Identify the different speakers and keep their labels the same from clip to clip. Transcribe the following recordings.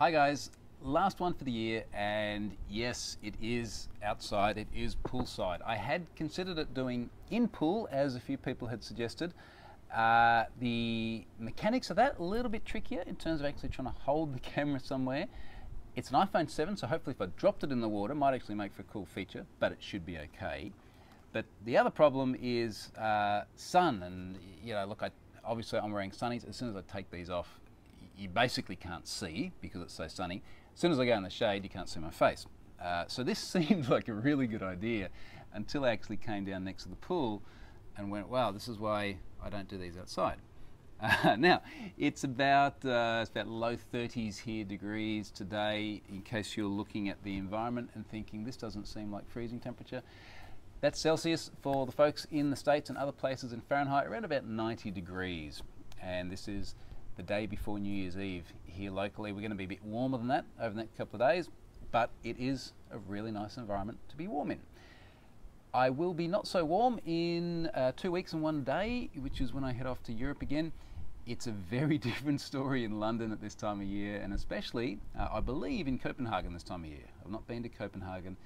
Speaker 1: Hi guys, last one for the year, and yes, it is outside, it is poolside. I had considered it doing in pool, as a few people had suggested. The mechanics of that a little bit trickier in terms of actually trying to hold the camera somewhere. It's an iPhone 7, so hopefully if I dropped it in the water, it might actually make for a cool feature, but it should be okay. But the other problem is sun, and look, obviously I'm wearing sunnies. As soon as I take these off, you basically can't see because it's so sunny. As soon as I go in the shade, you can't see my face. So this seemed like a really good idea until I actually came down next to the pool and went, wow, this is why I don't do these outside. Now, it's about low 30s here degrees today, in case you're looking at the environment and thinking this doesn't seem like freezing temperature. That's Celsius. For the folks in the States and other places in Fahrenheit, around about 90 degrees. And this is the day before New Year's Eve here locally. We're going to be a bit warmer than that over the next couple of days, but it is a really nice environment to be warm in. I will be not so warm in 2 weeks and 1 day, which is when I head off to Europe again. It's a very different story in London at this time of year, and especially, I believe, in Copenhagen this time of year. I've not been to Copenhagen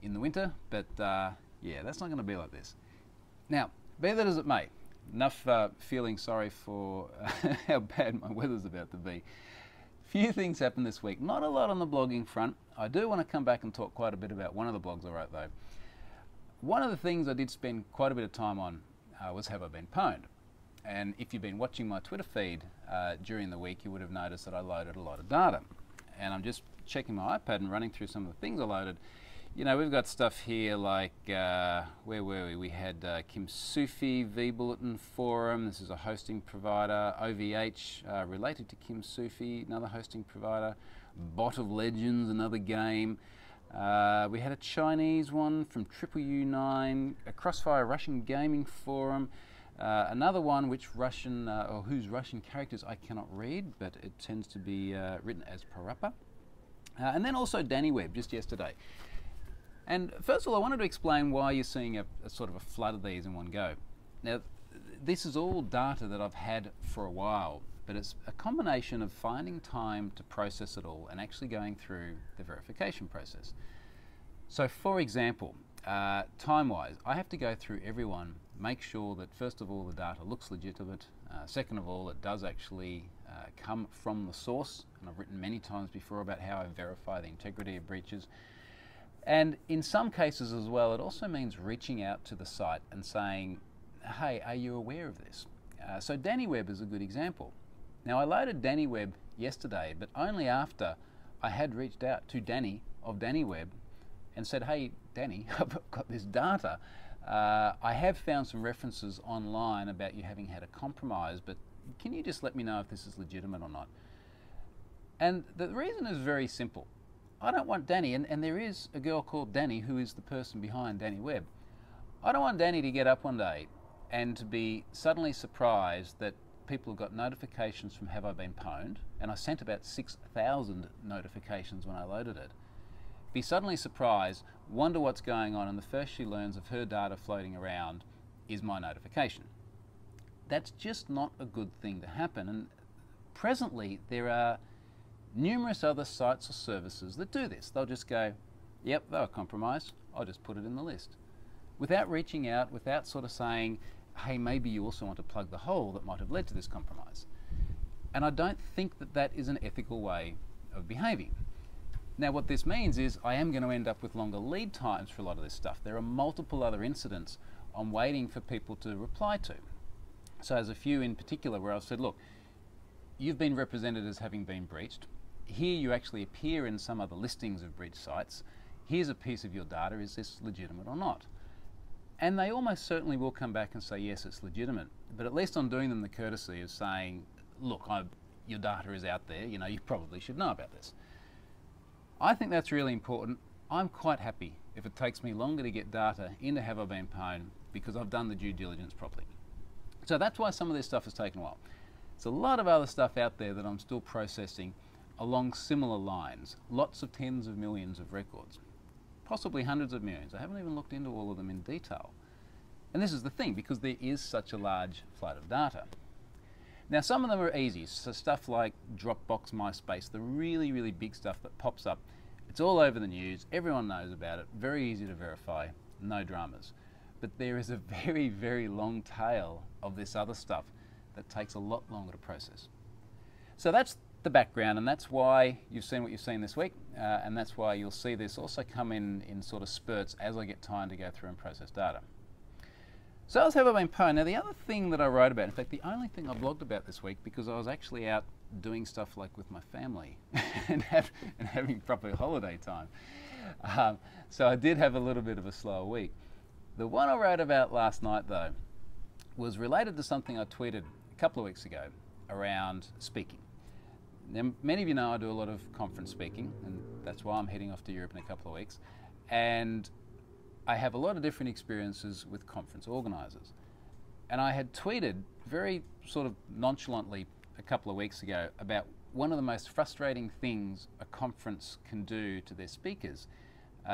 Speaker 1: in the winter, but yeah, that's not going to be like this. Now, be that as it may, enough feeling sorry for how bad my weather's about to be. Few things happened this week. Not a lot on the blogging front. I do want to come back and talk quite a bit about one of the blogs I wrote though. One of the things I did spend quite a bit of time on was Have I Been Pwned? And if you've been watching my Twitter feed during the week, you would have noticed that I loaded a lot of data. And I'm just checking my iPad and running through some of the things I loaded. You know, we've got stuff here like, where were we? We had Kim Sufi, vBulletin Forum. This is a hosting provider. OVH, related to Kim Sufi, another hosting provider. Bot of Legends, another game. We had a Chinese one from U9, a Crossfire Russian Gaming Forum. Another one which whose Russian characters I cannot read, but it tends to be written as Parappa. And then also Danny Webb, just yesterday. And first of all, I wanted to explain why you're seeing a sort of a flood of these in one go. Now, this is all data that I've had for a while, but it's a combination of finding time to process it all and actually going through the verification process. So for example, time-wise, I have to go through everyone, make sure that first of all the data looks legitimate, second of all it does actually come from the source, and I've written many times before about how I verify the integrity of breaches. And in some cases as well, it also means reaching out to the site and saying, hey, are you aware of this? So Danny Webb is a good example. Now I loaded Danny Webb yesterday, but only after I had reached out to Danny of Danny Webb and said, hey Danny, I've got this data. I have found some references online about you having had a compromise, but can you just let me know if this is legitimate or not? And the reason is very simple. I don't want Danny, and there is a girl called Danny who is the person behind Danny Webb. I don't want Danny to get up one day and to be suddenly surprised that people have got notifications from Have I Been Pwned, and I sent about 6,000 notifications when I loaded it. Be suddenly surprised, wonder what's going on, and the first she learns of her data floating around is my notification. That's just not a good thing to happen, and presently there are numerous other sites or services that do this. They'll just go, yep, they were compromised, I'll just put it in the list. Without reaching out, without sort of saying, hey, maybe you also want to plug the hole that might have led to this compromise. And I don't think that that is an ethical way of behaving. Now what this means is I am going to end up with longer lead times for a lot of this stuff. There are multiple other incidents I'm waiting for people to reply to. So there's a few in particular where I've said, look, you've been represented as having been breached. Here you actually appear in some other listings of breach sites. Here's a piece of your data. Is this legitimate or not? And they almost certainly will come back and say, yes, it's legitimate. But at least I'm doing them the courtesy of saying, look, your data is out there. You know, you probably should know about this. I think that's really important. I'm quite happy if it takes me longer to get data into Have I Been Pwned because I've done the due diligence properly. So that's why some of this stuff has taken a while. There's a lot of other stuff out there that I'm still processing along similar lines, lots of tens of millions of records, possibly hundreds of millions. I haven't even looked into all of them in detail. And this is the thing, because there is such a large flood of data. Now, some of them are easy, so stuff like Dropbox, MySpace, the really, really big stuff that pops up. It's all over the news, everyone knows about it, very easy to verify, no dramas. But there is a very, very long tail of this other stuff that takes a lot longer to process. So that's the background, and that's why you've seen what you've seen this week, and that's why you'll see this also come in sort of spurts as I get time to go through and process data. Sales have been pwned. Now, the other thing that I wrote about, in fact, the only thing I blogged about this week, because I was actually out doing stuff like with my family and having proper holiday time. So I did have a little bit of a slower week. The one I wrote about last night, though, was related to something I tweeted a couple of weeks ago around speaking. Now, many of you know I do a lot of conference speaking, and that's why I'm heading off to Europe in a couple of weeks. And I have a lot of different experiences with conference organisers. And I had tweeted very sort of nonchalantly a couple of weeks ago about one of the most frustrating things a conference can do to their speakers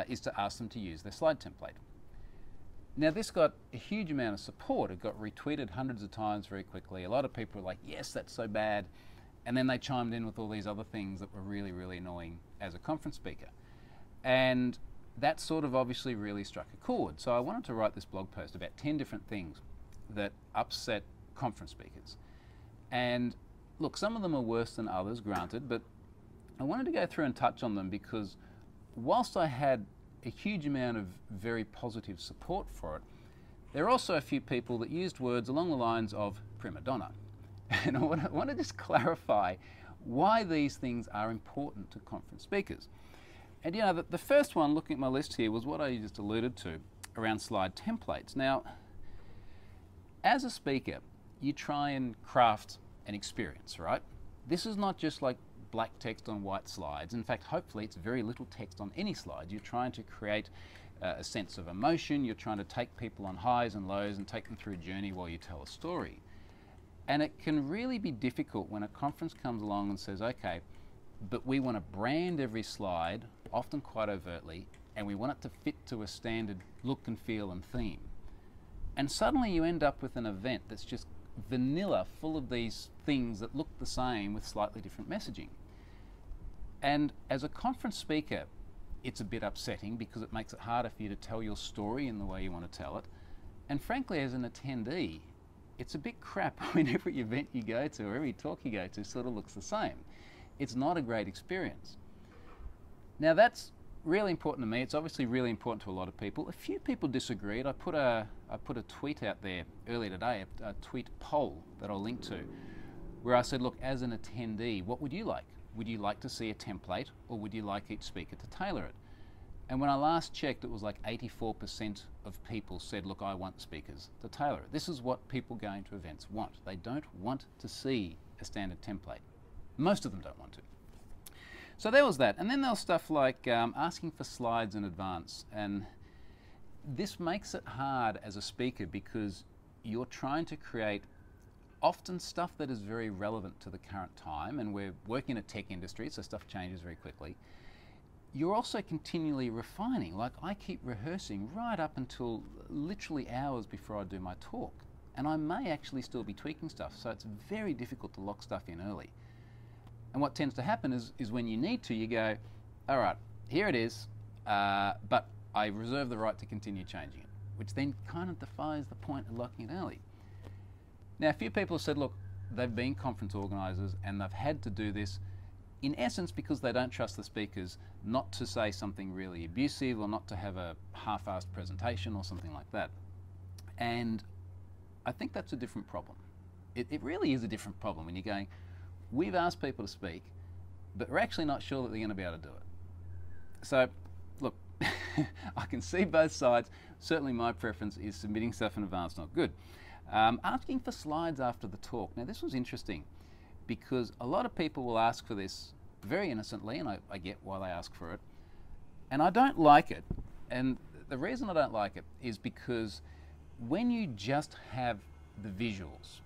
Speaker 1: is to ask them to use their slide template. Now, this got a huge amount of support. It got retweeted hundreds of times very quickly. A lot of people were like, yes, that's so bad. And then they chimed in with all these other things that were really, really annoying as a conference speaker. And that sort of obviously really struck a chord. So I wanted to write this blog post about 10 different things that upset conference speakers. And look, some of them are worse than others, granted, but I wanted to go through and touch on them because whilst I had a huge amount of very positive support for it, there are also a few people that used words along the lines of prima donna. And I want to just clarify why these things are important to conference speakers. And you know, the first one, looking at my list here, was what I just alluded to around slide templates. Now, as a speaker, you try and craft an experience, right? This is not just like black text on white slides. In fact, hopefully it's very little text on any slide. You're trying to create a sense of emotion. You're trying to take people on highs and lows and take them through a journey while you tell a story. And it can really be difficult when a conference comes along and says, okay, but we want to brand every slide, often quite overtly, and we want it to fit to a standard look and feel and theme. And suddenly you end up with an event that's just vanilla, full of these things that look the same with slightly different messaging. And as a conference speaker, it's a bit upsetting because it makes it harder for you to tell your story in the way you want to tell it. And frankly, as an attendee, it's a bit crap when every event you go to or every talk you go to sort of looks the same. It's not a great experience. Now, that's really important to me. It's obviously really important to a lot of people. A few people disagreed. I put a tweet out there earlier today, a tweet poll that I'll link to, where I said, look, as an attendee, what would you like? Would you like to see a template, or would you like each speaker to tailor it? And when I last checked, it was like 84% of people said, look, I want speakers to tailor it. This is what people going to events want. They don't want to see a standard template. Most of them don't want to. So there was that. And then there was stuff like asking for slides in advance. And this makes it hard as a speaker because you're trying to create often stuff that is very relevant to the current time. And we're working in a tech industry, so stuff changes very quickly. You're also continually refining. Like, I keep rehearsing right up until literally hours before I do my talk. And I may actually still be tweaking stuff, so it's very difficult to lock stuff in early. And what tends to happen is when you need to, you go, all right, here it is, but I reserve the right to continue changing it, which then kind of defies the point of locking it early. Now, a few people have said, look, they've been conference organisers and they've had to do this in essence because they don't trust the speakers not to say something really abusive or not to have a half-assed presentation or something like that. And I think that's a different problem. It really is a different problem when you're going, we've asked people to speak, but we're actually not sure that they're going to be able to do it. So, look, I can see both sides. Certainly my preference is submitting stuff in advance, not good. Asking for slides after the talk. Now, this was interesting because a lot of people will ask for this very innocently, and I get why they ask for it. And I don't like it. And the reason I don't like it is because when you just have the visuals,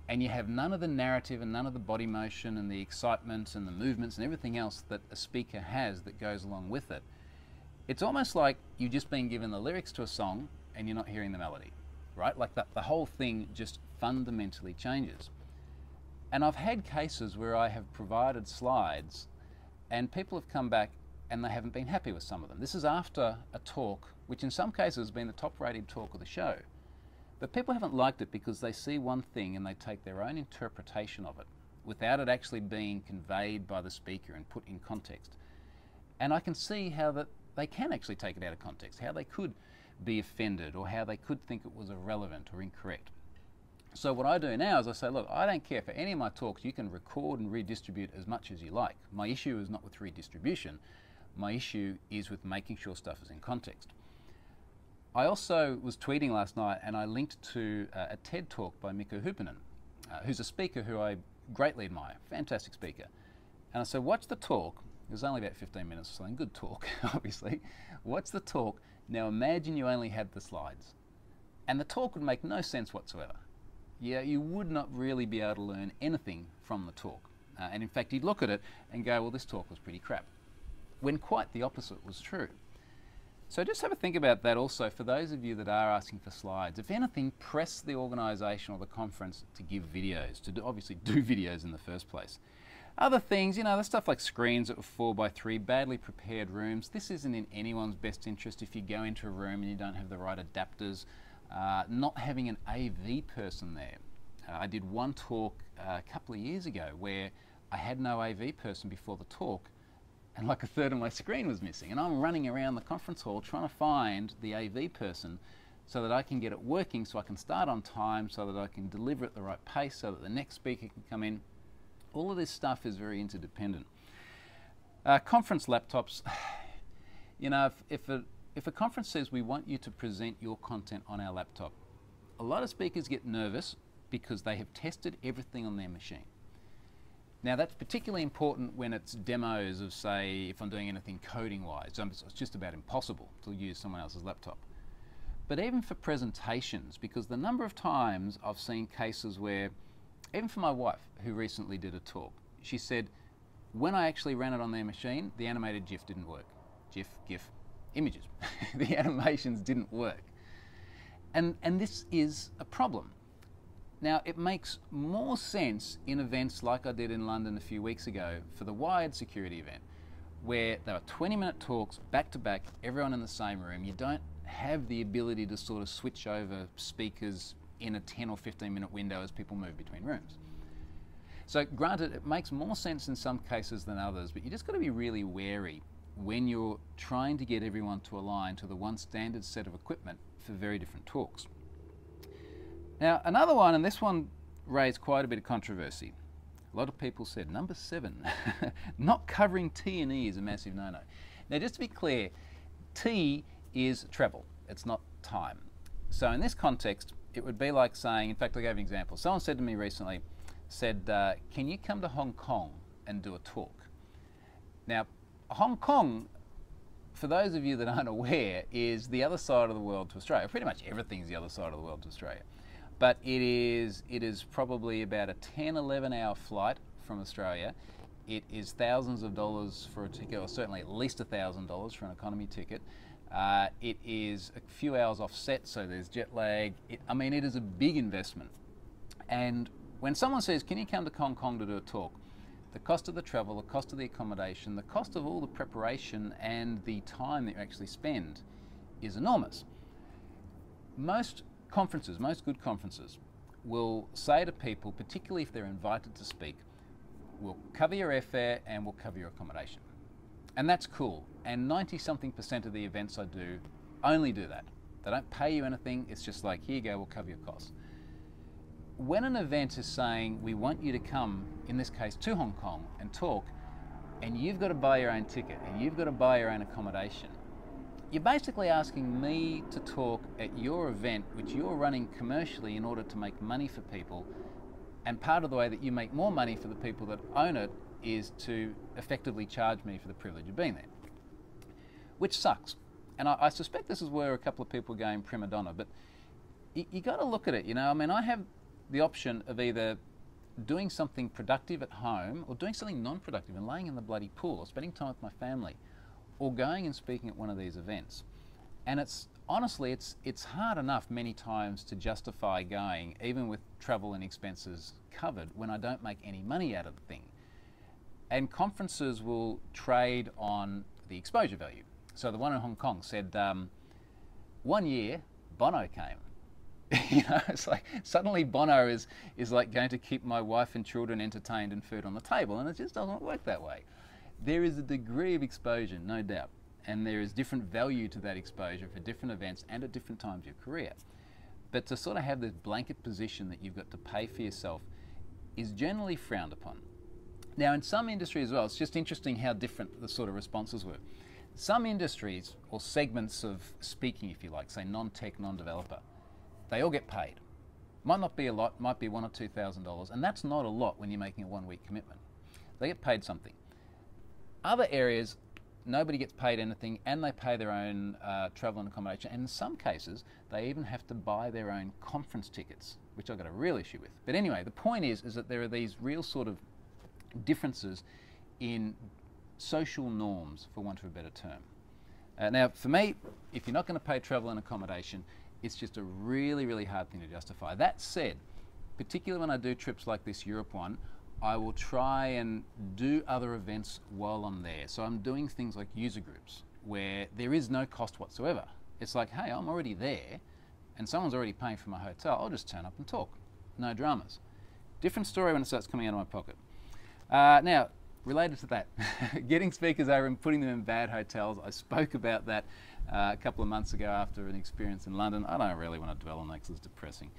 Speaker 1: and you have none of the narrative and none of the body motion and the excitement and the movements and everything else that a speaker has that goes along with it, it's almost like you've just been given the lyrics to a song and you're not hearing the melody, right? Like the whole thing just fundamentally changes. And I've had cases where I have provided slides and people have come back and they haven't been happy with some of them. This is after a talk, which in some cases has been the top rated talk of the show. But people haven't liked it because they see one thing and they take their own interpretation of it without it actually being conveyed by the speaker and put in context. And I can see how that they can actually take it out of context, how they could be offended or how they could think it was irrelevant or incorrect. So what I do now is I say, look, I don't care for any of my talks, you can record and redistribute as much as you like. My issue is not with redistribution, my issue is with making sure stuff is in context. I also was tweeting last night and I linked to a TED talk by Mikko Hyppinen, who's a speaker who I greatly admire, fantastic speaker. And I said, watch the talk, it was only about 15 minutes or something, good talk, obviously. Watch the talk, now imagine you only had the slides. And the talk would make no sense whatsoever. Yeah, you would not really be able to learn anything from the talk. And in fact, you'd look at it and go, well, this talk was pretty crap. When quite the opposite was true. So just have a think about that also for those of you that are asking for slides. If anything, press the organisation or the conference to give videos, to obviously do videos in the first place. Other things, you know, the stuff like screens that were 4x3, badly prepared rooms. This isn't in anyone's best interest if you go into a room and you don't have the right adapters. Not having an AV person there. I did one talk a couple of years ago where I had no AV person before the talk and like a third of my screen was missing, and I'm running around the conference hall trying to find the AV person so that I can get it working, so I can start on time, so that I can deliver at the right pace, so that the next speaker can come in. All of this stuff is very interdependent. Conference laptops, you know, if a conference says we want you to present your content on our laptop, a lot of speakers get nervous because they have tested everything on their machine. Now that's particularly important when it's demos of, say, if I'm doing anything coding-wise. It's just about impossible to use someone else's laptop. But even for presentations, because the number of times I've seen cases where, even for my wife, who recently did a talk, she said, when I actually ran it on their machine, the animated GIF didn't work. GIF, images. The animations didn't work. And this is a problem. Now, it makes more sense in events like I did in London a few weeks ago for the wired security event, where there are 20-minute talks back to back, everyone in the same room. You don't have the ability to sort of switch over speakers in a 10 or 15-minute window as people move between rooms. So granted, it makes more sense in some cases than others, but you just got to be really wary when you're trying to get everyone to align to the one standard set of equipment for very different talks. Now, another one, and this one raised quite a bit of controversy. A lot of people said, number 7, not covering T and E is a massive no-no. Now, just to be clear, T is travel, it's not time. So in this context, it would be like saying, in fact, I gave an example. Someone said to me recently, said, can you come to Hong Kong and do a talk? Now, Hong Kong, for those of you that aren't aware, is the other side of the world to Australia. Pretty much everything's the other side of the world to Australia. But it is probably about a 10, 11 hour flight from Australia. It is thousands of dollars for a ticket, or certainly at least $1,000 for an economy ticket. It is a few hours offset, so there's jet lag. I mean, it is a big investment. And when someone says, can you come to Hong Kong to do a talk? The cost of the travel, the cost of the accommodation, the cost of all the preparation and the time that you actually spend is enormous. Most conferences, most good conferences, will say to people, particularly if they're invited to speak, we'll cover your airfare and we'll cover your accommodation. And that's cool. And 90-something% of the events I do only do that. They don't pay you anything, it's just like, here you go, we'll cover your costs. When an event is saying, we want you to come, in this case, to Hong Kong and talk, and you've got to buy your own ticket and you've got to buy your own accommodation, you're basically asking me to talk at your event, which you're running commercially in order to make money for people, and part of the way that you make more money for the people that own it is to effectively charge me for the privilege of being there, which sucks. And I suspect this is where a couple of people are going prima donna, but you got to look at it, you know. I mean, I have the option of either doing something productive at home or doing something non-productive and laying in the bloody pool or spending time with my family, or going and speaking at one of these events. And it's honestly, it's hard enough many times to justify going, even with travel and expenses covered, when I don't make any money out of the thing. And conferences will trade on the exposure value. So the one in Hong Kong said, 1 year, Bono came. You know, it's like suddenly Bono is like going to keep my wife and children entertained and food on the table, and it just doesn't work that way. There is a degree of exposure, no doubt, and there is different value to that exposure for different events and at different times of your career. But to sort of have this blanket position that you've got to pay for yourself is generally frowned upon. Now, in some industries as well, it's just interesting how different the sort of responses were. Some industries, or segments of speaking, if you like, say non-tech, non-developer, they all get paid. Might not be a lot, might be $1,000 or $2,000, and that's not a lot when you're making a 1-week commitment. They get paid something. Other areas, nobody gets paid anything, and they pay their own travel and accommodation, and in some cases, they even have to buy their own conference tickets, which I've got a real issue with. But anyway, the point is that there are these real sort of differences in social norms, for want of a better term. Now, for me, if you're not going to pay travel and accommodation, it's just a really, really hard thing to justify. That said, particularly when I do trips like this Europe one, I will try and do other events while I'm there. So I'm doing things like user groups where there is no cost whatsoever. It's like, hey, I'm already there and someone's already paying for my hotel. I'll just turn up and talk. No dramas. Different story when it starts coming out of my pocket. Now, related to that, getting speakers over and putting them in bad hotels. I spoke about that a couple of months ago after an experience in London. I don't really want to dwell on that because it's depressing.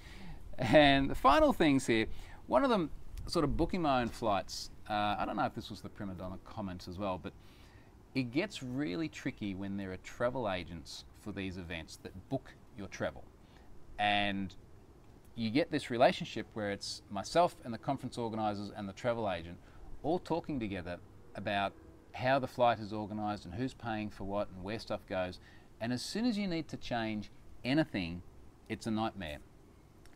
Speaker 1: And the final things here, one of them, sort of booking my own flights. I don't know if this was the prima donna comment as well, but it gets really tricky when there are travel agents for these events that book your travel. And you get this relationship where it's myself and the conference organisers and the travel agent all talking together about how the flight is organised and who's paying for what and where stuff goes. And as soon as you need to change anything, it's a nightmare.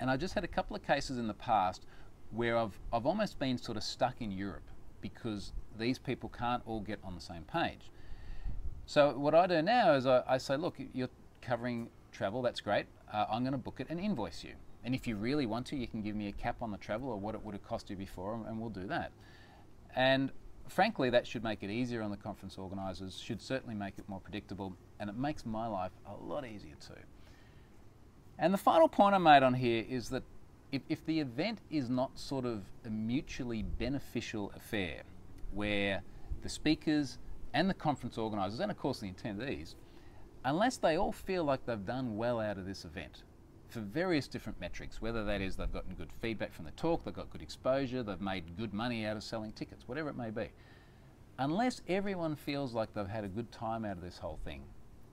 Speaker 1: And I just had a couple of cases in the past where I've almost been sort of stuck in Europe because these people can't all get on the same page. So what I do now is I say, look, you're covering travel, that's great. I'm going to book it and invoice you. And if you really want to, you can give me a cap on the travel or what it would have cost you before, and we'll do that. And frankly, that should make it easier on the conference organisers, should certainly make it more predictable, and it makes my life a lot easier too. And the final point I made on here is that if the event is not sort of a mutually beneficial affair, where the speakers and the conference organisers, and of course the attendees, unless they all feel like they've done well out of this event, for various different metrics, whether that is they've gotten good feedback from the talk, they've got good exposure, they've made good money out of selling tickets, whatever it may be. Unless everyone feels like they've had a good time out of this whole thing,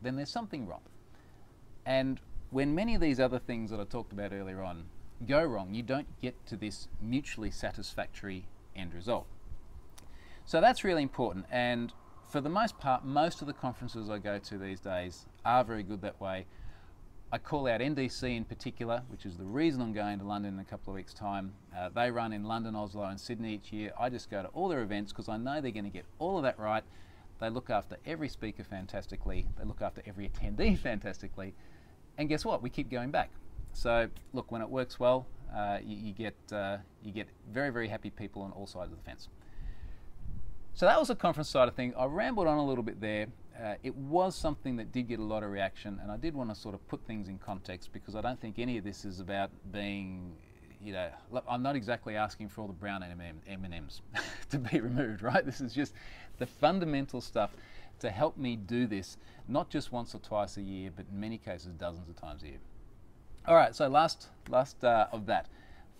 Speaker 1: then there's something wrong. And when many of these other things that I talked about earlier on go wrong, you don't get to this mutually satisfactory end result. So that's really important, and for the most part, most of the conferences I go to these days are very good that way. I call out NDC in particular, which is the reason I'm going to London in a couple of weeks' time. They run in London, Oslo and Sydney each year. I just go to all their events because I know they're going to get all of that right. They look after every speaker fantastically. They look after every attendee fantastically. And guess what? We keep going back. So look, when it works well, you get very, very happy people on all sides of the fence. So that was the conference side of things. I rambled on a little bit there. It was something that did get a lot of reaction, and I did want to sort of put things in context because I don't think any of this is about being, you know, I'm not exactly asking for all the brown M&Ms to be removed, right? This is just the fundamental stuff to help me do this, not just once or twice a year, but in many cases dozens of times a year. All right, so last of that.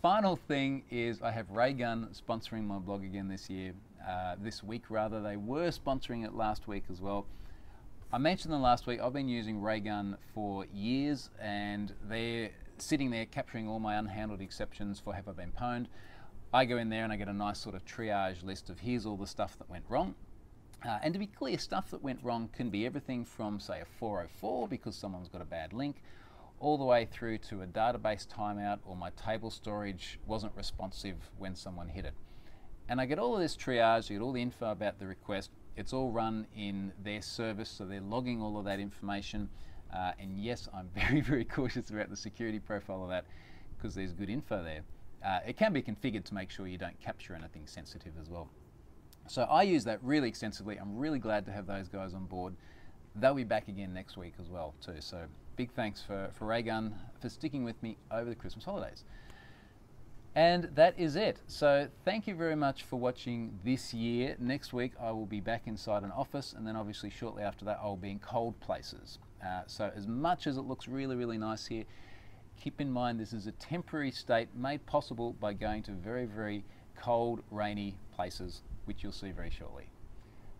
Speaker 1: Final thing is I have Ray Gun sponsoring my blog again this week rather. They were sponsoring it last week as well. I mentioned them last week. I've been using Ray Gun for years, and they're sitting there capturing all my unhandled exceptions for have I been pwned. I go in there and I get a nice sort of triage list of here's all the stuff that went wrong. And to be clear, stuff that went wrong can be everything from, say, a 404 because someone's got a bad link, all the way through to a database timeout or my table storage wasn't responsive when someone hit it. And I get all of this triage, I get all the info about the request. It's all run in their service, so they're logging all of that information. And yes, I'm very, very cautious about the security profile of that because there's good info there. It can be configured to make sure you don't capture anything sensitive as well. So I use that really extensively. I'm really glad to have those guys on board. They'll be back again next week as well too. So big thanks for Raygun for sticking with me over the Christmas holidays. And that is it. So thank you very much for watching this year. Next week I will be back inside an office, and then obviously shortly after that I'll be in cold places. So as much as it looks really, really nice here, keep in mind this is a temporary state made possible by going to very, very cold, rainy places, which you'll see very shortly.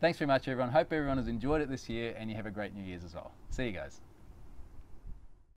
Speaker 1: Thanks very much everyone. Hope everyone has enjoyed it this year and you have a great New Year's as well. See you guys.